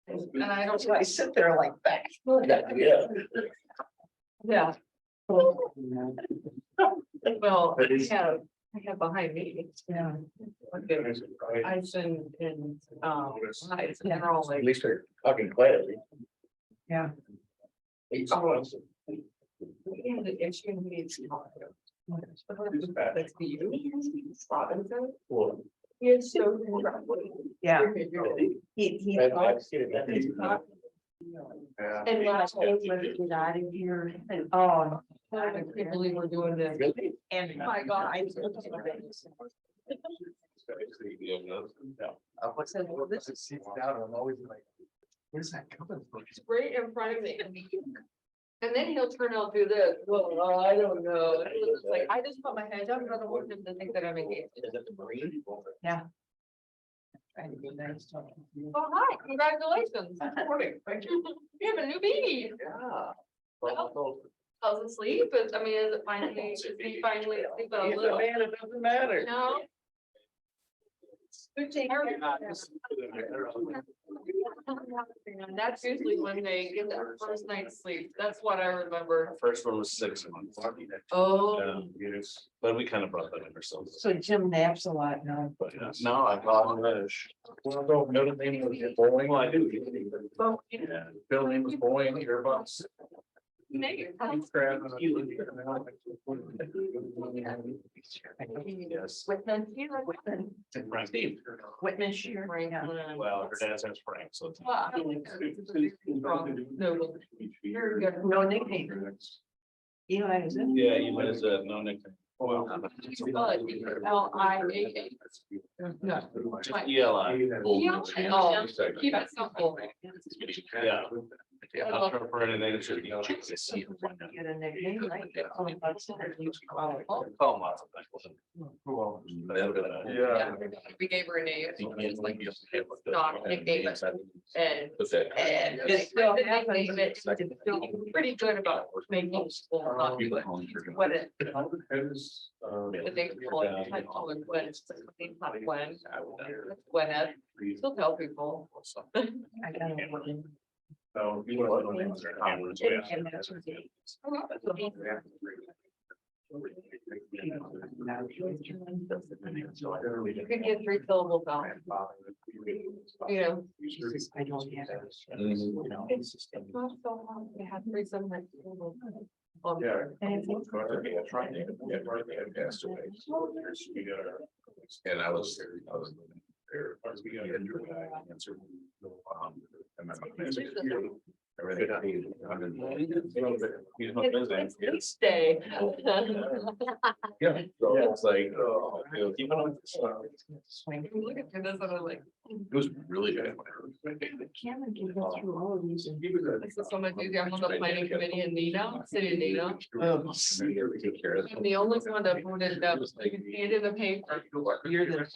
And I don't. I sit there like that. Yeah. Yeah. Well, I have behind me. Yeah. Ice and, ice and they're all At like. least they're talking quietly. Yeah. It's gonna be. That's you. Robinson. He is so. Yeah. And last week when we got out of here, and oh, I can't believe we're doing this. And my God. This is sitting down, I'm always like, where's that coming from? It's right in front of me. And then he'll turn out do this. Well, I don't know. It's like, I just put my head up, but I don't want him to think that I'm engaged. Yeah. Trying to be nice to him. Oh, hi, congratulations. Good morning. You have a new baby. Yeah. How's it sleep? I mean, is it finally, is he finally sleeping a little? Man, it doesn't matter. No. And that's usually when they get their first night's sleep. That's what I remember. First one was 6 months. Oh. Yes, but we kind of brought that in ourselves. So Jim naps a lot now. But no, I caught him. Well, no, middle name was Boeing. Well, I do. Oh, Yeah, Bill name was Boeing, Airbus. Yes. Whitman, Whitman, Frank Steve. Whitman Shear. Well, her dad's name's Frank, so. it's- Wow. No. Very good. No nickname. Eli is in. Yeah, you might as no nickname. Well, L-I-A-A. No. just ELI. Oh, keep it simple. Yeah. I'll try for anything. It should be. Get a nickname, right? Oh, that's it. Call him lots of things. Yeah. We gave her a name. It's like not nickname it. And It still happens. nickname it. It's still pretty good about making people not do it. What it. But they call it, I call it Gwen. It's not Gwen. It's Gwyneth. Still tell people. I got a Whitman. So you want to know names or numbers, yeah. And that's what they- You could get 3 syllables out. You know. Jesus, I don't have it. It's not so hard. They have 3 syllables. Yeah. And And I was there. Everything. Stay. Yeah, so it's like, keep it on. Swing. Look at this, and I'm like, It was really good. Cameron can go through all of these and. this is so much easier. I'm on the planning committee in Nina, city of Nina. Take care of I'm the only one that voted no. You can see it in the paper. You're the.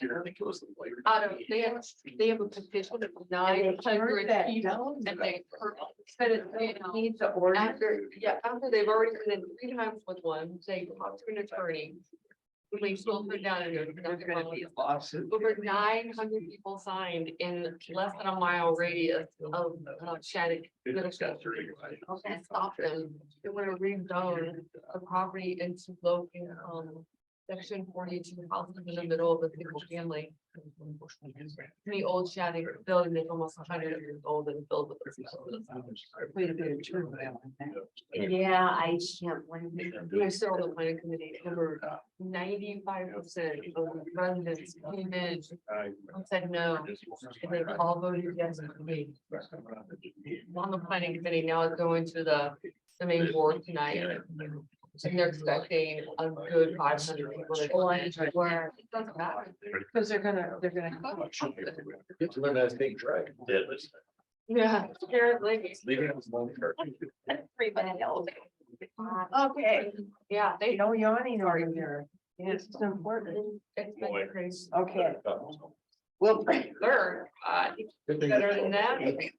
Out of, they have a petition of 900 people. And they said it, you know, Needs the order. after they've already been in 3 times with one, they talked to an attorney. We still put down and There's gonna be a lawsuit. over 900 people signed in less than a mile radius of Shattuck. And stop them. They want to rezone a property into local, section 42 houses in the middle of a single family. The old Shattuck building is almost 100 years old and built with. Quite a bit of turmoil in that. Yeah, I can't blame you. I still on the planning committee, over 95% of the residents came in and said no. And they all voted yes for me. On the planning committee, now it's going to the main board tonight. And they're expecting a good 500 people to go in. Where it doesn't matter. Because they're gonna. Get to learn that big drag. Yeah, apparently. Leaving us alone for. Okay, Yeah, they no yawning over there. It's important. It's been crazy. Okay, well, Learn, better than that. okay.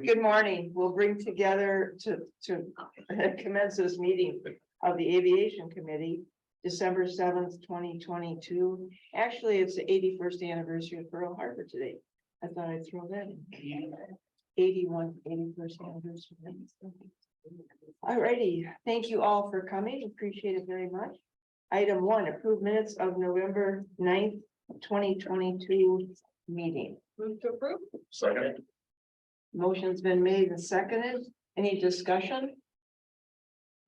Good morning. We'll bring together to commence this meeting of the Aviation Committee. December 7th, 2022. Actually, it's the 81st anniversary of Pearl Harbor today. I thought I'd throw that in. 81st anniversary. All righty, thank you all for coming, appreciate it very much. Item 1, approve minutes of November 9th, 2022 meeting. Move to approve. Second. Motion's been made and seconded. Any discussion?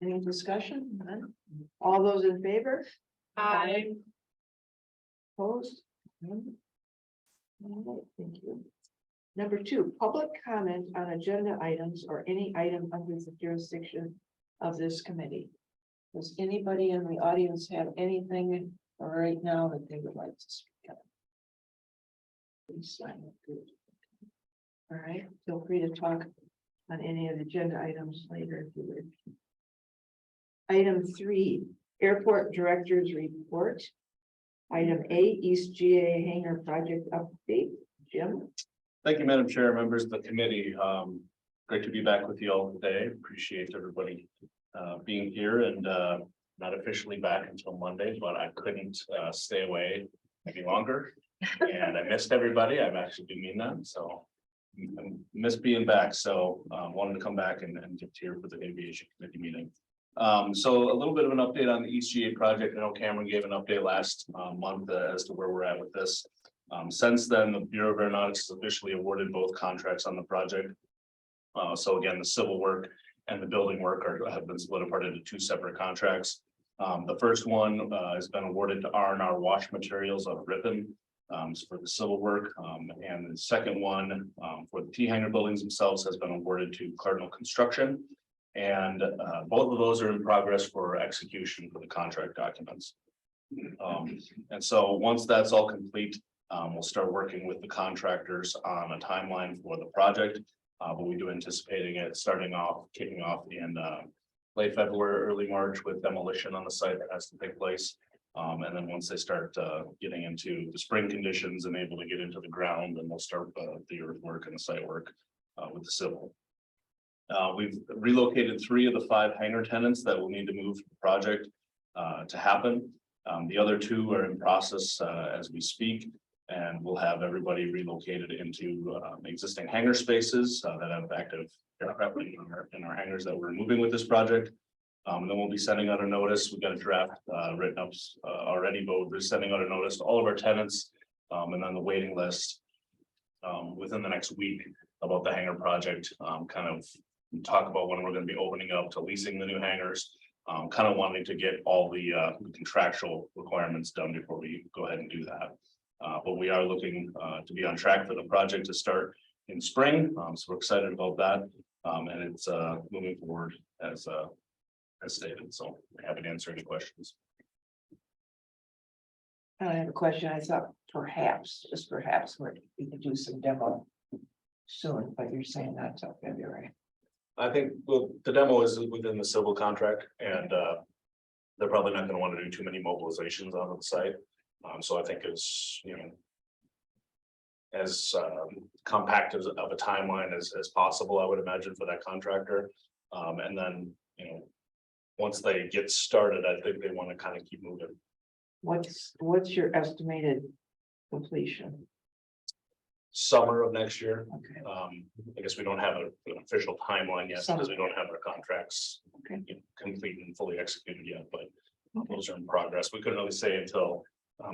Any discussion? None? All those in favor? Aye. Opposed? None? All right, thank you. Number 2, public comment on agenda items or any item under the jurisdiction of this committee. Does anybody in the audience have anything right now that they would like to speak on? Please sign up. Good. All right, feel free to talk on any of the agenda items later if you would. Item 3, airport director's report. Item A, East GA hangar project update. Jim? Thank you, Madam Chair, members of the committee. Great to be back with you all today. Appreciate everybody being here and not officially back until Monday, but I couldn't stay away any longer. And I missed everybody. I actually do mean that. So I miss being back. So wanted to come back and get here for the Aviation Committee meeting. So a little bit of an update on the East GA project. I know Cameron gave an update last month as to where we're at with this. Since then, the Bureau of Aeronautics has officially awarded both contracts on the project. So again, the civil work and the building work have been split apart into 2 separate contracts. The first one has been awarded to R&R Wash Materials of Ripon for the civil work. And the second one for the T-hangar buildings themselves has been awarded to Cardinal Construction. And both of those are in progress for execution for the contract documents. And so once that's all complete, we'll start working with the contractors on a timeline for the project. But we do anticipating it kicking off in late February, early March with demolition on the site that has to take place. And then once they start getting into the spring conditions and able to get into the ground, then we'll start the earthwork and the site work with the civil. We've relocated 3 of the 5 hangar tenants that will need to move the project to happen. The other 2 are in process as we speak, and we'll have everybody relocated into existing hangar spaces that have active aircraft in our hangars that we're moving with this project. Then we'll be sending out a notice. We've got a draft written up already, but we'll be sending out a notice to all of our tenants and then the waiting list within the next week about the hangar project. Kind of talk about when we're going to be opening up to leasing the new hangars. Kind of wanting to get all the contractual requirements done before we go ahead and do that. But we are looking to be on track for the project to start in spring. So we're excited about that. And it's moving forward as stated. So I'm happy to answer any questions. I have a question. I thought perhaps, just perhaps, we could do some demo soon, but you're saying not till February. I think, well, the demo is within the civil contract, and they're probably not going to want to do too many mobilizations on the site. So I think it's, as compact of a timeline as possible, I would imagine, for that contractor. And then, once they get started, I think they want to kind of keep moving. What's your estimated completion? Summer of next year. Okay. I guess we don't have an official timeline yet because we don't have our contracts Okay. complete and fully executed yet, but those are in progress. We couldn't really say until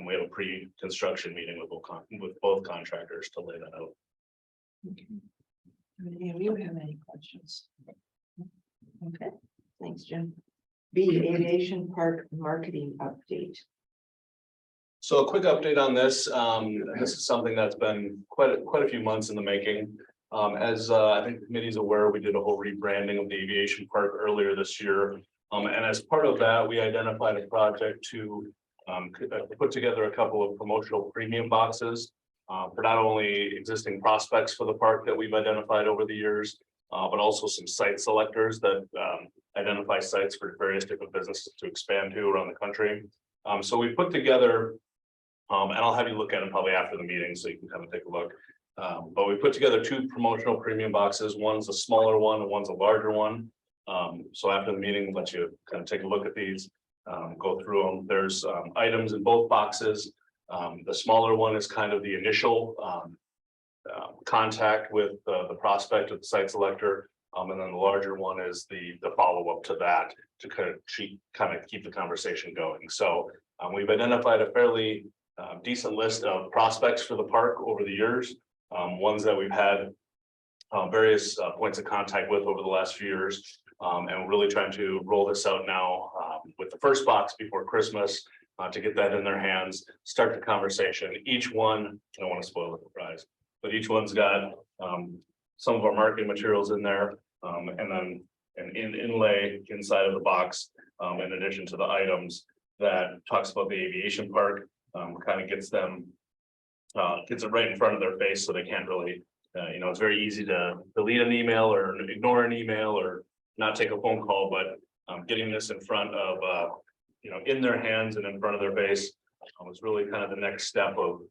we have a pre-construction meeting with both contractors to lay that out. Okay. Do any of you have any questions? Okay, thanks, Jim. B, Aviation Park marketing update. So a quick update on this. This is something that's been quite a few months in the making. As I think the committee is aware, we did a whole rebranding of the Aviation Park earlier this year. And as part of that, we identified a project to put together a couple of promotional premium boxes for not only existing prospects for the park that we've identified over the years, but also some site selectors that identify sites for various different businesses to expand to around the country. So we put together, and I'll have you look at them probably after the meeting so you can kind of take a look. But we put together 2 promotional premium boxes. One's a smaller one and one's a larger one. So after the meeting, we'll let you kind of take a look at these. go through them. There's items in both boxes. The smaller one is kind of the initial contact with the prospect of the site selector. And then the larger one is the follow-up to that to kind of keep the conversation going. So we've identified a fairly decent list of prospects for the park over the years, ones that we've had various points of contact with over the last few years. And we're really trying to roll this out now with the first box before Christmas to get that in their hands, start the conversation. Each one, I don't want to spoil the surprise, but each one's got some of our marketing materials in there, and then an inlay inside of the box, in addition to the items that talks about the aviation park, kind of gets it right in front of their face so they can't really, it's very easy to delete an email or ignore an email or not take a phone call, but getting this in front of, in their hands and in front of their face was really kind of the next step of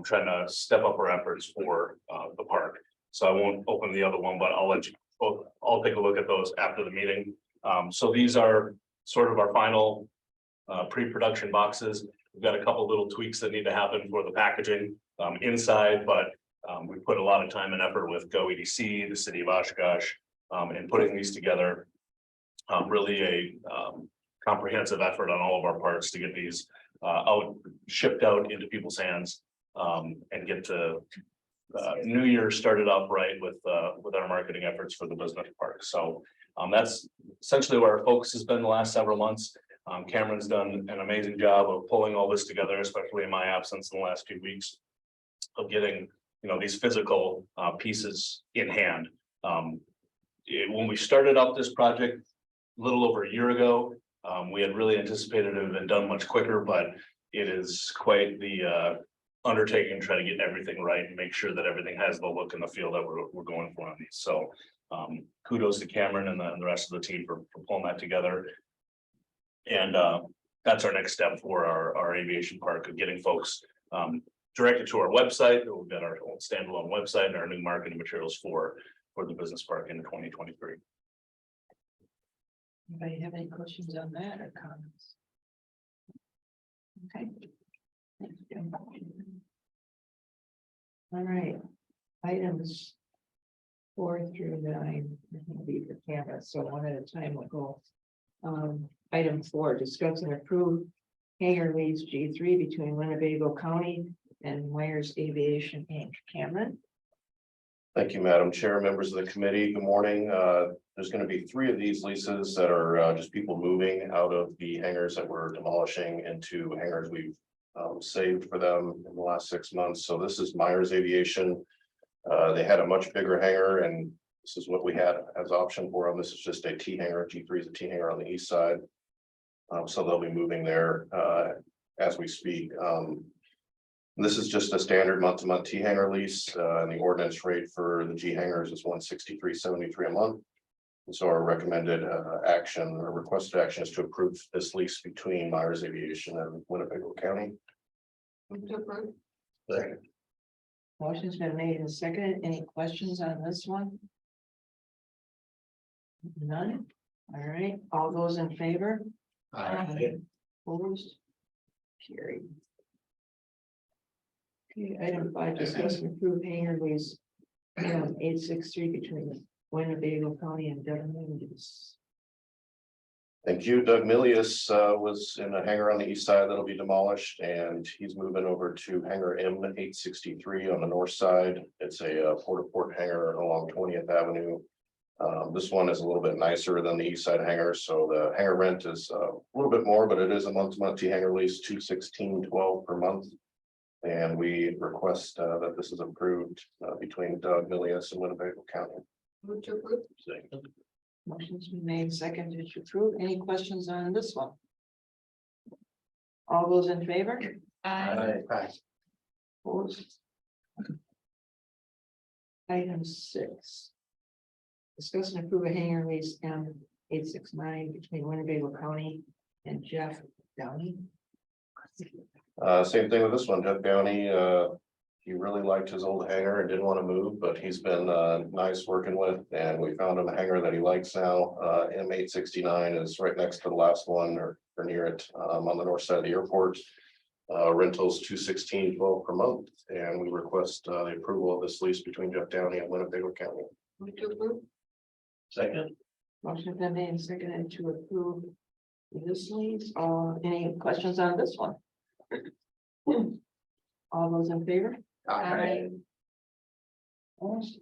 trying to step up our efforts for the park. So I won't open the other one, but I'll let you both, I'll take a look at those after the meeting. So these are sort of our final pre-production boxes. We've got a couple little tweaks that need to happen for the packaging inside, but we put a lot of time and effort with Go EDC, the city of Oshkosh, in putting these together. Really a comprehensive effort on all of our parts to get these shipped out into people's hands, and get to New Year started off right with our marketing efforts for the business park. So that's essentially where our focus has been the last several months. Cameron's done an amazing job of pulling all this together, especially in my absence in the last few weeks, of getting these physical pieces in hand. When we started up this project a little over a year ago, we had really anticipated it had been done much quicker, but it is quite the undertaking, try to get everything right and make sure that everything has the look and the feel that we're going for on these. So kudos to Cameron and the rest of the team for pulling that together. And that's our next step for our aviation park, of getting folks directed to our website. We've got our own standalone website and our new marketing materials for the business park in 2023. Anybody have any questions on that or comments? Okay. Thank you. All right, items 4 through 9 will be for camera, so one at a time will go. Item 4, discuss and approve hangar lease G3 between Winnebago County and Myers Aviation Inc. Cameron. Thank you, Madam Chair, members of the committee. Good morning. There's going to be 3 of these leases that are just people moving out of the hangars that we're demolishing into hangars we've saved for them in the last 6 months. So this is Myers Aviation. They had a much bigger hangar, and this is what we had as option for them. This is just a T hangar. G3 is a T hangar on the east side. So they'll be moving there as we speak. This is just a standard month-to-month T hangar lease, and the ordinance rate for the G hangars is $163.73 a month. And so our recommended action or requested action is to approve this lease between Myers Aviation and Winnebago County. Move to approve. Second. Motion's been made and seconded. Any questions on this one? None. All right, all those in favor? Opposed? Carried. Okay, item 5, discuss and approve hangar lease 863 between Winnebago County and Doug Milius. Thank you. Doug Milius was in a hangar on the east side that'll be demolished, and he's moving over to hangar M863 on the north side. It's a port-to-port hangar along 20th Avenue. This one is a little bit nicer than the east side hangar, so the hangar rent is a little bit more, but it is a month-to-month hangar lease, $216.12 per month. And we request that this is approved between Doug Milius and Winnebago County. Move to approve. Motion's been made second to approve. Any questions on this one? All those in favor? Aye. Opposed? Item 6. Discuss and approve a hangar lease M869 between Winnebago County and Jeff Downey. Same thing with this one, Jeff Downey. He really liked his old hangar and didn't want to move, but he's been nice working with, and we found him a hangar that he likes now. M869 is right next to the last one, or or near it, on the north side of the airport. Rentals $216.12 per month, and we request the approval of this lease between Jeff Downey and Winnebago County. Move to approve. Second. Motion been made and seconded to approve this lease. Any questions on this one? All those in favor? Aye. Opposed?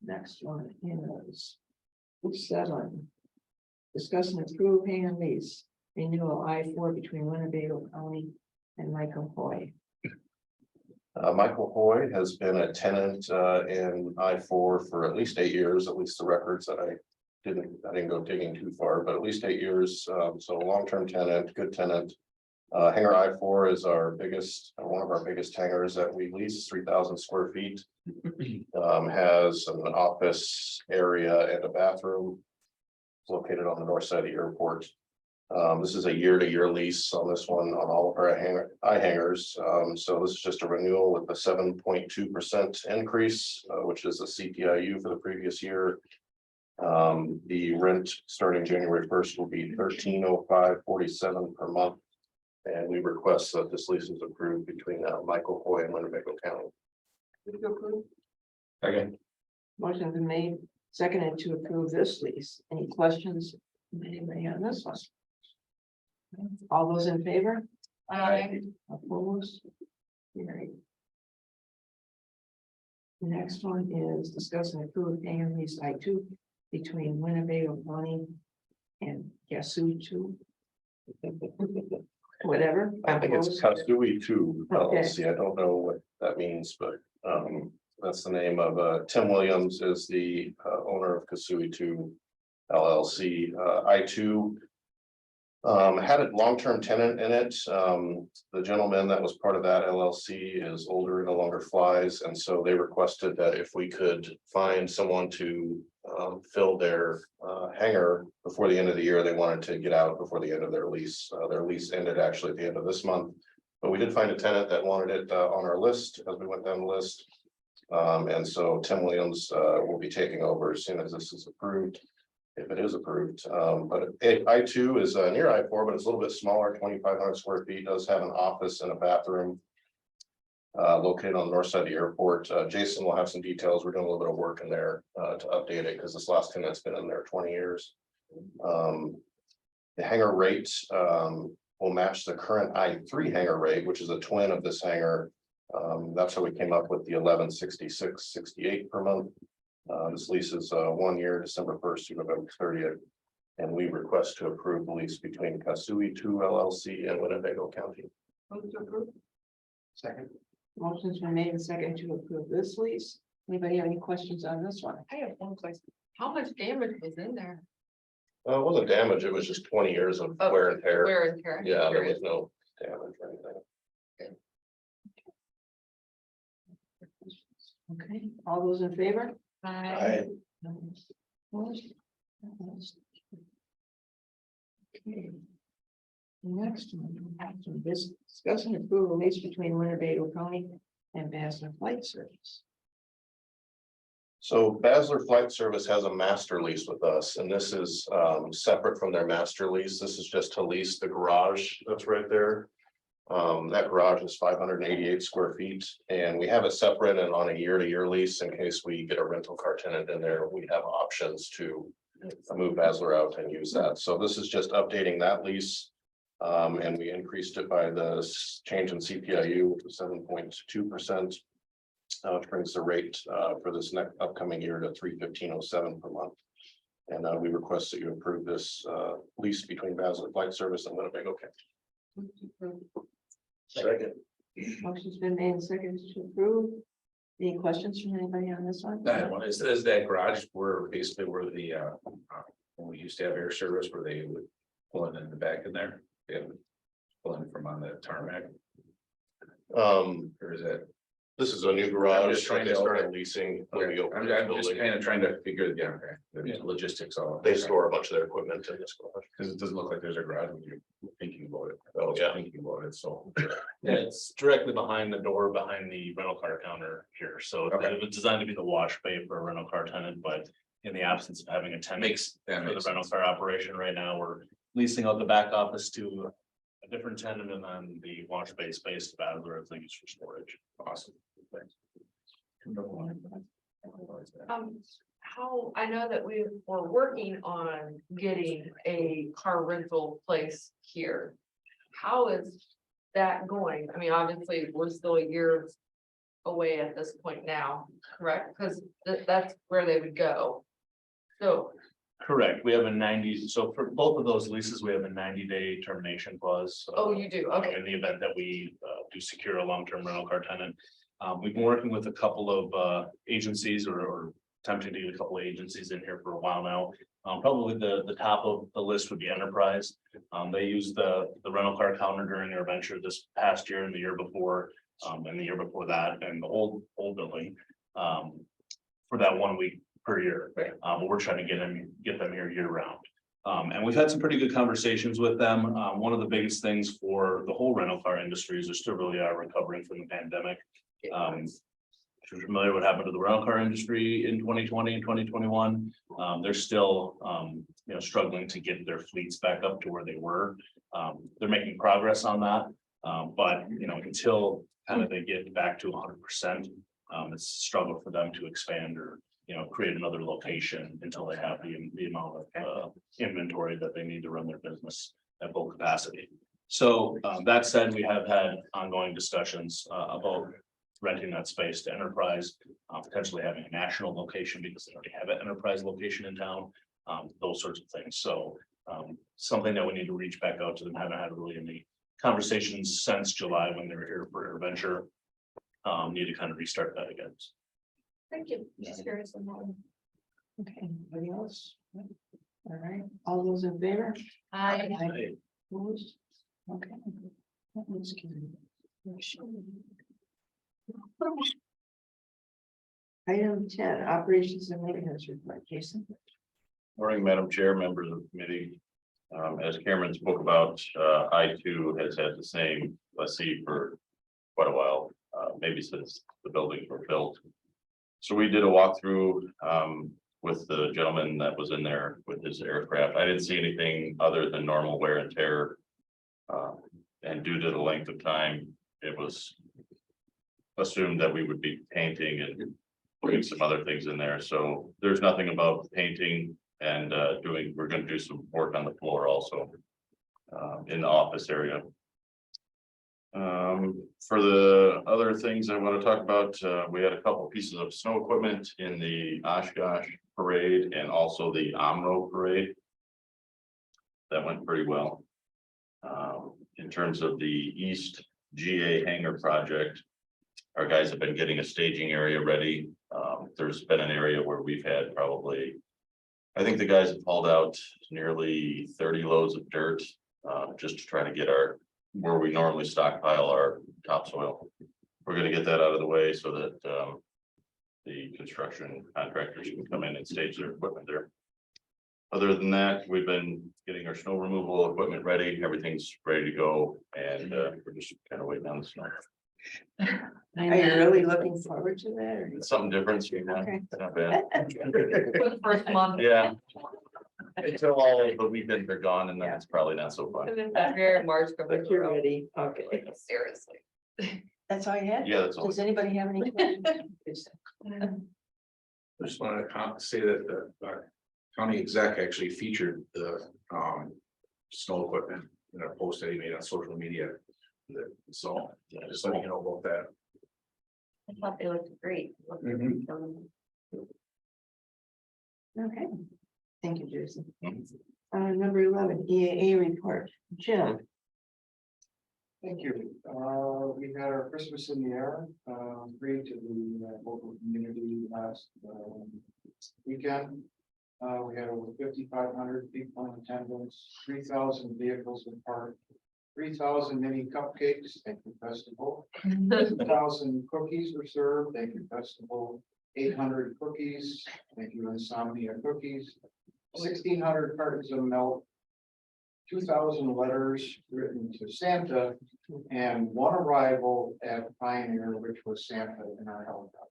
Next one is 7. Discuss and approve hangar lease renewal I-4 between Winnebago County and Michael Hoy. Michael Hoy has been a tenant in I-4 for at least 8 years, at least the records that I didn't go digging too far, but at least 8 years. So long-term tenant, good tenant. Hangar I-4 is our biggest, one of our biggest hangars that we lease, 3,000 square feet. Has an office area and a bathroom. It's located on the north side of the airport. This is a year-to-year lease on this one on all of our hangars. So this is just a renewal with a 7.2% increase, which is a CPIU for the previous year. The rent starting January 1st will be $1305.47 per month. And we request that this lease is approved between Michael Hoy and Winnebago County. Move to approve. Again. Motion been made, seconded to approve this lease. Any questions? from anybody on this one? All those in favor? Aye. Opposed? Carried. The next one is discuss and approve hangar lease I-2 between Winnebago County and Yasuchu. Whatever. I think it's Kasui 2 Okay. LLC. I don't know what that means, but that's the name of Tim Williams is the owner of Kasui 2 LLC. I-2 had a long-term tenant in it. The gentleman that was part of that LLC is older, no longer flies, and so they requested that if we could find someone to fill their hangar before the end of the year. They wanted to get out before the end of their lease. Their lease ended actually at the end of this month, but we did find a tenant that wanted it on our list as we went down the list. And so Tim Williams will be taking over as soon as this is approved, if it is approved. But I-2 is near I-4, but it's a little bit smaller, 2,500 square feet, does have an office and a bathroom located on the north side of the airport. Jason will have some details. We're doing a little bit of work in there to update it because this last tenant's been in there 20 years. The hangar rate will match the current I-3 hangar rate, which is a twin of this hangar. That's how we came up with the $1166.68 per month. This lease is 1 year, December 1st to November 30th. And we request to approve the lease between Kasui 2 LLC and Winnebago County. Move to approve. Second. Motion's been made and seconded to approve this lease. Anybody have any questions on this one? I have one question. How much damage was in there? It wasn't damage, it was just 20 years of wear and tear. Wear and tear. Yeah, there was no damage or anything. Okay, all those in favor? Aye. Opposed? Okay. Next one, discuss and approve a lease between Winnebago County and Basler Flight Service. So Basler Flight Service has a master lease with us, and this is separate from their master lease. This is just to lease the garage that's right there. That garage is 588 square feet, and we have it separate and on a year-to-year lease in case we get a rental car tenant in there. We have options to move Basler out and use that. So this is just updating that lease. And we increased it by the change in CPIU to 7.2%. Which brings the rate for this next upcoming year to $315.07 per month. And we request that you approve this lease between Basler Flight Service and Winnebago County. Move to approve. Second. Motion's been made and seconded to approve. Any questions from anybody on this one? That one is that garage where basically where the when we used to have air service where they would pull it in the back in there. They would pull in from on the tarmac, or is that? This is a new garage. I'm just trying they to- started leasing. When we opened the I'm just building. kind of trying to figure the logistics all. They store a bunch of their equipment in this garage. Because it doesn't look like there's a garage when you're thinking about it. I Oh, was yeah. thinking about it, so. Yeah, it's directly behind the door, behind the rental car counter here, so Okay. it was designed to be the wash bay for a rental car tenant, but in the absence of having a tenant. That For the makes rental sense. car operation right now, we're leasing out the back office to a different tenant, and then the wash bay space to Badler as they use for storage. Awesome. How, I know that we were working on getting a car rental place here. How is that going? I mean, obviously, we're still a year away at this point now, correct? Because that's where they would go. So, Correct. We have a 90, so for both of those leases, we have a 90-day termination clause. oh, you do, okay. In the event that we do secure a long-term rental car tenant. We've been working with a couple of agencies or attempting to get a couple of agencies in here for a while now. Probably the top of the list would be Enterprise. They used the rental car counter during their venture this past year and the year before, and the year before that, and the old building for that 1 week per year. Right. But we're trying to get them here year round. And we've had some pretty good conversations with them. One of the biggest things for the whole rental car industry is they're still really are recovering from the pandemic. If you're familiar with what happened to the rental car industry in 2020 and 2021, they're still, struggling to get their fleets back up to where they were. They're making progress on that. But, until kind of they get back to 100%, it's a struggle for them to expand or, create another location until they have the amount of inventory that they need to run their business at full capacity. So that said, we have had ongoing discussions about renting that space to Enterprise, potentially having a national location because they already have an Enterprise location in town, those sorts of things. So something that we need to reach back out to them. Haven't had really any conversations since July when they were here for their venture. Need to kind of restart that again. Thank you. Just curious on that one. Okay, anybody else? All right, all those in favor? Aye. Opposed? Okay. That one's carried. Item 10, operations and maintenance report, Jason. Morning, Madam Chair, members of the committee. As Cameron spoke about, I too has had the same lessee for quite a while, maybe since the buildings were built. So we did a walkthrough with the gentleman that was in there with his aircraft. I didn't see anything other than normal wear and tear. And due to the length of time, it was assumed that we would be painting and putting some other things in there. So there's nothing about painting and we're going to do some work on the floor also in the office area. For the other things I want to talk about, we had a couple pieces of snow equipment in the Oshkosh parade and also the Omro parade. That went pretty well. In terms of the East GA hangar project, our guys have been getting a staging area ready. There's been an area where we've had probably, I think the guys have hauled out nearly 30 loads of dirt just to try to get where we normally stockpile our topsoil. We're going to get that out of the way so that the construction contractors can come in and stage their equipment there. Other than that, we've been getting our snow removal equipment ready. Everything's ready to go, and we're just kind of waiting on the snow. Are you really looking forward to that? Or? It's something different. So Okay. not bad. For the first month. Yeah. Until all the weekends are gone, and then it's probably not so fun. And then February and March. come But you're around. ready. Okay. Seriously. That's all you had? Yeah, that's all. Does anybody have any questions? I just wanted to say that the county exec actually featured the snow equipment in a post that he made on social media. So just letting you know about that. I thought they looked great. Okay. Thank you, Jason. Number 11, EAA report. Jim. Thank you. We had our Christmas in the air, free to the local community last weekend. We had over 5,500 people in attendance, 3,000 vehicles in park, 3,000 mini cupcakes, thank you festival, 1,000 cookies were served, thank you festival, 800 cookies, thank you Insomnia cookies, 1,600 cartons of milk, 2,000 letters written to Santa, and one arrival at Pioneer, which was Santa in our helicopter.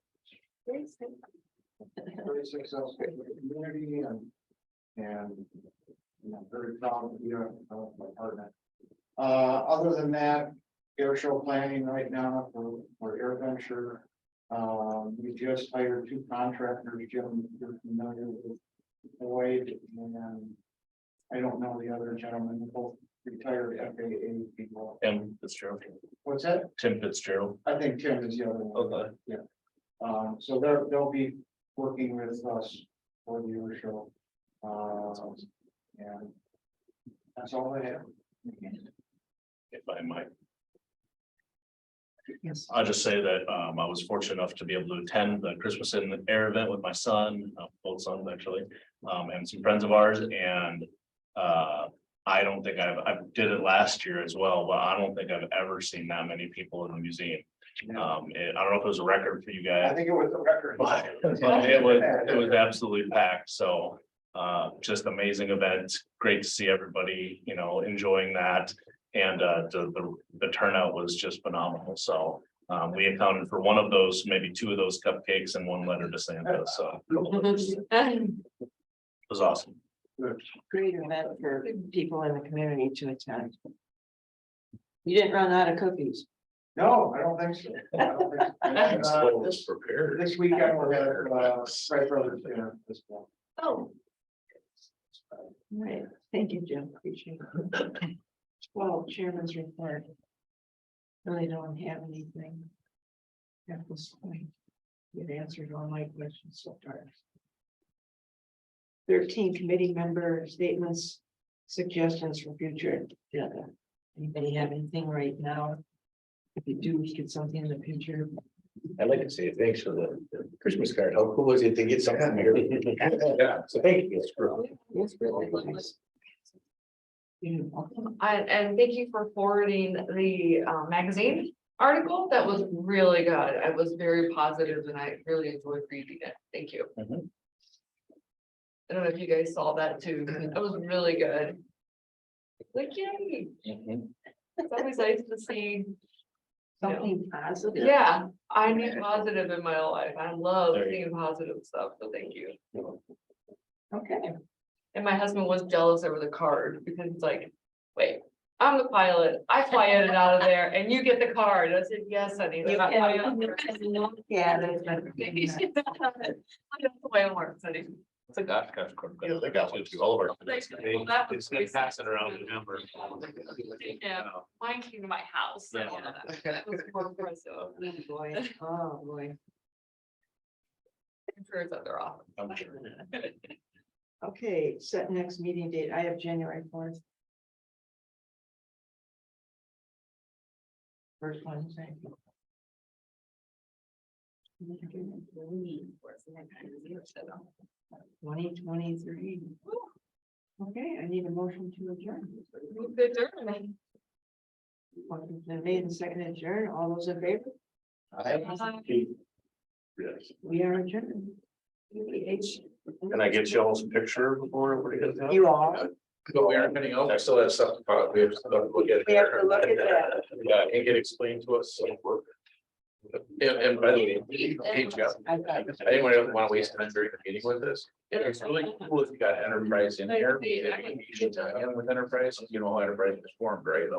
Very successful for the community and very proud to be a my partner. Other than that, air show planning right now for Air Venture. We just hired 2 contractors, Jim, you're familiar with Boyd, and I don't know the other gentlemen, they're both retired FAA people. Tim Fitzgerald. What's that? Tim Fitzgerald. I think Tim is the other one. Okay. So they'll be working with us for the air show. And that's all I have. If I might. Yes. I'll just say that I was fortunate enough to be able to attend the Christmas in the Air event with my son, both sons actually, and some friends of ours. And I don't think I did it last year as well, but I don't think I've ever seen that many people in the museum. I don't know if it was a record for you I guys, think it was a record. but it was absolutely packed. So just amazing event. Great to see everybody, enjoying that. And the turnout was just phenomenal. So we accounted for one of those, maybe 2 of those cupcakes and 1 letter to Santa. So it was awesome. Great event for people in the community to attend. You didn't run out of cookies. No, I don't think so. I don't think so. And, Was prepared. this weekend, we're gonna, Fred Brothers dinner this one. Oh. All right, thank you, Jim, appreciate it. Well, chairman's report. Really don't have anything. At this point, you've answered all my questions so far. 13 committee member statements, suggestions for future agenda. Anybody have anything right now? If you do, we get something in the future. I'd like to say thanks for the Christmas card. How cool was it to get something here? Yeah, so thank you. It's really nice. And thank you for forwarding the magazine article. That was really good. I was very positive and I really enjoyed reading it. Thank you. Mhm. I don't know if you guys saw that too. It was really good. Like, yay. It's always nice to see. Something positive. Yeah, I need positive in my life. I love There you seeing positive stuff. So thank you. Okay. And my husband was jealous over the card because it's like, wait, I'm the pilot. I fly in and out of there and you get the card. I said, yes, honey. You that's can how look at it, but- That's the way it works, honey. It's a gosh. Yeah, they got one too, all of our. Well, that was It's gonna pass it around the number. Yeah. Mine came to my house. So Yeah. that was more impressive. Oh, boy. Oh, boy. I'm sure it's other office. I'm sure. Okay, set next meeting date. I have January 4th. First Wednesday. 2023. Okay, I need a motion to adjourn. Move the adjournment. Motion's been made and seconded adjourn. All those in favor? Yes. We are adjourned. Can I get y'all's picture before everybody goes out? You all. But we aren't getting out. I still have stuff to talk. We have stuff to look at. We have to look at that. Yeah, and get explained to us. So. And by the way, hey, Jeff, anyone else want to waste time during the meeting with this? It's really cool if you got enterprise in here. With enterprise, you know how enterprise is formed, right?